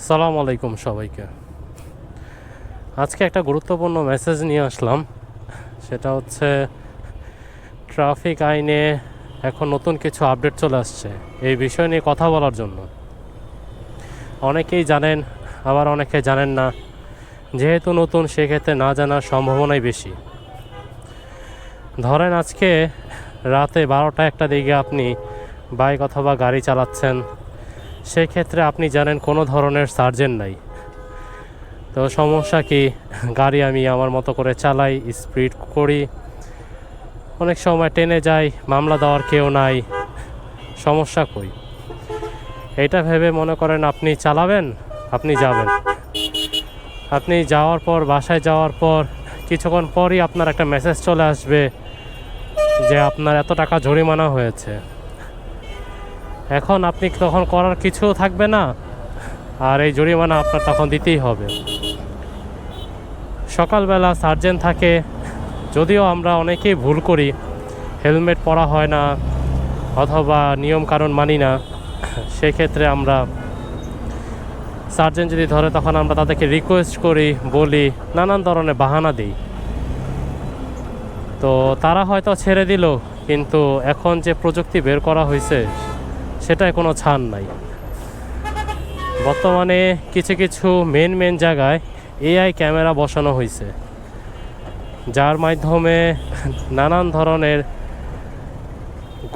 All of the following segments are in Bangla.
সালাম আলাইকুম সবাইকে। আজকে একটা গুরুত্বপূর্ণ মেসেজ নিয়ে আসলাম। সেটা হচ্ছে ট্রাফিক আইনে এখন নতুন কিছু আপডেট চলে আসছে। এই বিষয় নিয়ে কথা বলার জন্য অনেকেই জানেন, আবার অনেকে জানেন না। যেহেতু নতুন, সেক্ষেত্রে না জানার সম্ভাবনাই বেশি। ধরেন আজকে রাতে 12টা-1টা দিকে আপনি বাইক অথবা গাড়ি চালাচ্ছেন, সেক্ষেত্রে আপনি জানেন কোনো ধরনের সার্জেন্ট নাই। তো সমস্যা কি, গাড়ি আমি আমার মতো করে চালাই, স্পিড করি, অনেক সময় টেনে যাই, মামলা দেওয়ার কেউ নাই, সমস্যা কই? এটা ভেবে মনে করেন আপনি চালাবেন, আপনি যাবেন। আপনি যাওয়ার পর, বাসায় যাওয়ার পর কিছুক্ষণ পরই আপনার একটা মেসেজ চলে আসবে যে আপনার এত টাকা জরিমানা হয়েছে। এখন আপনি তখন করার কিছু থাকবে না, আর এই জরিমানা আপনার তখন দিতেই হবে। সকালবেলা সার্জেন্ট থাকে, যদিও আমরা অনেকেই ভুল করি, হেলমেট পরা হয় না অথবা নিয়মকানুন মানি না। সেক্ষেত্রে আমরা সার্জেন্ট যদি ধরে, তখন আমরা তাদেরকে রিকোয়েস্ট করি, বলি, নানান ধরনের বাহানা দিই। তো তারা হয়তো ছেড়ে দিল, কিন্তু এখন যে প্রযুক্তি বের করা হয়েছে সেটায় কোনো ছাড় নাই। বর্তমানে কিছু কিছু মেন জায়গায় এআই ক্যামেরা বসানো হয়েছে, যার মাধ্যমে নানান ধরনের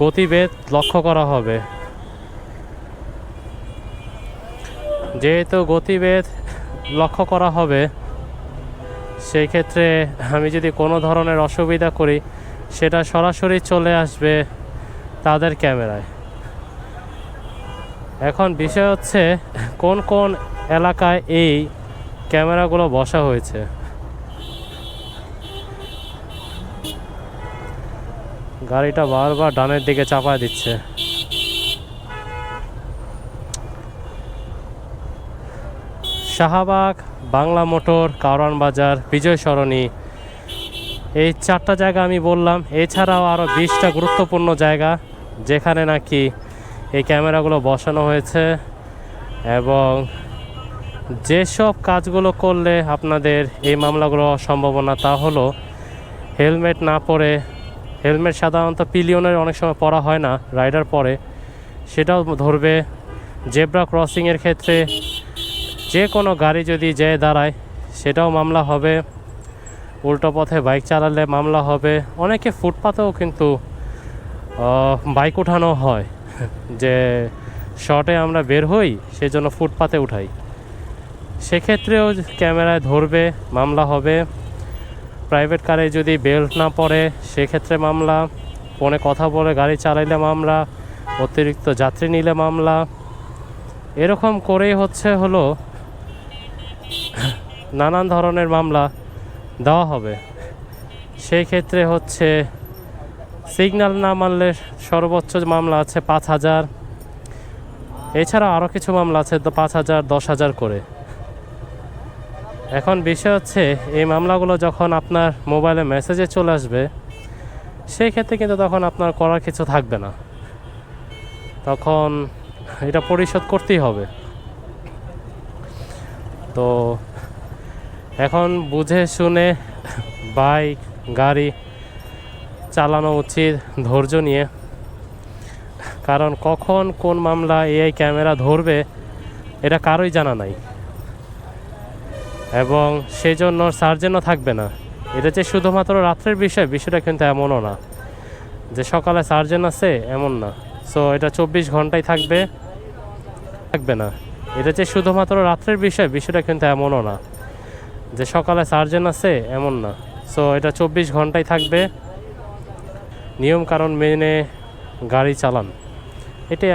গতিবেগ লক্ষ্য করা হবে। যেহেতু গতিবেগ লক্ষ্য করা হবে, সেই ক্ষেত্রে আমি যদি কোনো ধরনের অসুবিধা করি, সেটা সরাসরি চলে আসবে তাদের ক্যামেরায়। এখন বিষয় হচ্ছে কোন কোন এলাকায় এই ক্যামেরাগুলো বসা হয়েছে। গাড়িটা বারবার ডানের দিকে চাপায় দিচ্ছে। শাহবাগ, বাংলা মোটর, কারওয়ান বাজার, বিজয় সরণি, এই 4টা জায়গা আমি বললাম। এছাড়াও আরও 20টা গুরুত্বপূর্ণ জায়গা যেখানে নাকি এই ক্যামেরাগুলো বসানো হয়েছে। এবং যেসব কাজগুলো করলে আপনাদের এই মামলাগুলো হওয়ার সম্ভাবনা, তা হলো হেলমেট না পরে, হেলমেট সাধারণত পিলিয়নের অনেক সময় পরা হয় না, রাইডার পরে, সেটাও ধরবে। জেব্রা ক্রসিংয়ের ক্ষেত্রে যে কোনো গাড়ি যদি যেয়ে দাঁড়ায়, সেটাও মামলা হবে। উল্টো পথে বাইক চালালে মামলা হবে। অনেকে ফুটপাতেও কিন্তু বাইক উঠানো হয়, যে শর্টে আমরা বের হই, সেজন্য ফুটপাতে উঠাই, সেক্ষেত্রেও ক্যামেরায় ধরবে, মামলা হবে। প্রাইভেট কারে যদি বেল্ট না পরে, সেক্ষেত্রে মামলা। ফোনে কথা বলে গাড়ি চালাইলে মামলা, অতিরিক্ত যাত্রী নিলে মামলা। এরকম করেই হলো নানান ধরনের মামলা দেওয়া হবে। সেই ক্ষেত্রে সিগন্যাল না মানলে সর্বোচ্চ মামলা আছে 5,000। এছাড়া আরও কিছু মামলা আছে 5,000, 10,000 করে। এখন বিষয় হচ্ছে, এই মামলাগুলো যখন আপনার মোবাইলে মেসেজে চলে আসবে, সেই ক্ষেত্রে কিন্তু তখন আপনার করার কিছু থাকবে না, তখন এটা পরিশোধ করতেই হবে। তো এখন বুঝে শুনে বাইক, গাড়ি চালানো উচিত, ধৈর্য নিয়ে। কারণ কখন কোন মামলা এআই ক্যামেরা ধরবে, এটা কারোই জানা নাই। এবং সেই জন্য সার্জেন্টও থাকবে না। এটা যে শুধুমাত্র রাত্রের বিষয়টা কিন্তু এমনও না যে সকালে সার্জেন্ট আছে, এমন না। সো এটা 24 ঘন্টাই থাকবে না। এটা যে শুধুমাত্র রাত্রের বিষয়টা কিন্তু এমনও না যে সকালে সার্জেন্ট আছে, এমন না। সো এটা 24 ঘন্টাই থাকবে। নিয়ম কানুন মেনে গাড়ি চালান, এটাই।